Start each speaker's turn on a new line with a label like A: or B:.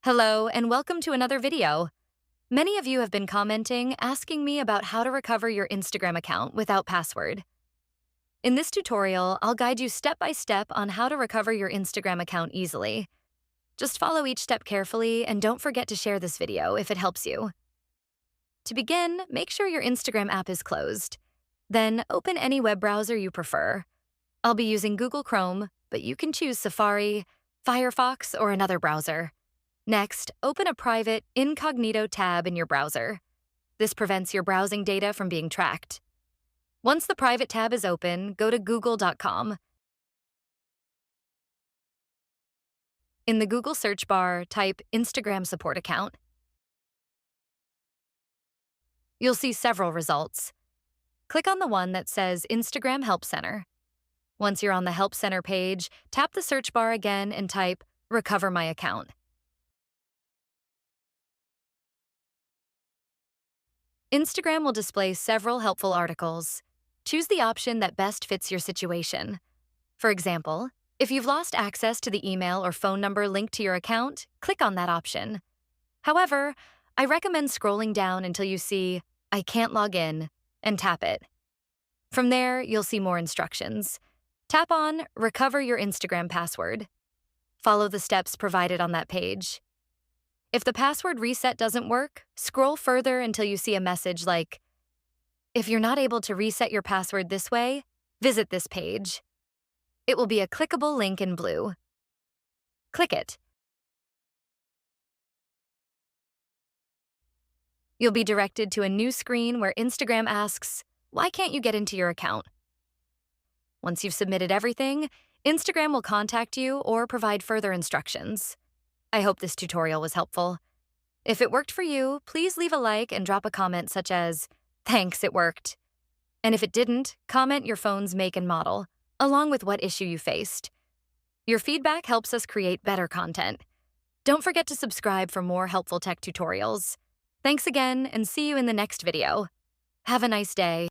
A: Hello, and welcome to another video. Many of you have been commenting, asking me about how to recover your Instagram account without password. In this tutorial, I'll guide you step by step on how to recover your Instagram account easily. Just follow each step carefully and don't forget to share this video if it helps you. To begin, make sure your Instagram app is closed. Then open any web browser you prefer. I'll be using Google Chrome, but you can choose Safari, Firefox, or another browser. Next, open a private, incognito tab in your browser. This prevents your browsing data from being tracked. Once the private tab is open, go to google.com. In the Google search bar, type Instagram support account. You'll see several results. Click on the one that says Instagram Help Center. Once you're on the Help Center page, tap the search bar again and type Recover My Account. Instagram will display several helpful articles. Choose the option that best fits your situation. For example, if you've lost access to the email or phone number linked to your account, click on that option. However, I recommend scrolling down until you see I can't log in and tap it. From there, you'll see more instructions. Tap on Recover your Instagram password. Follow the steps provided on that page. If the password reset doesn't work, scroll further until you see a message like, if you're not able to reset your password this way, visit this page. It will be a clickable link in blue. Click it. You'll be directed to a new screen where Instagram asks, why can't you get into your account? Once you've submitted everything, Instagram will contact you or provide further instructions. I hope this tutorial was helpful. If it worked for you, please leave a like and drop a comment such as, thanks, it worked. And if it didn't, comment your phone's make and model, along with what issue you faced. Your feedback helps us create better content. Don't forget to subscribe for more helpful tech tutorials. Thanks again, and see you in the next video. Have a nice day.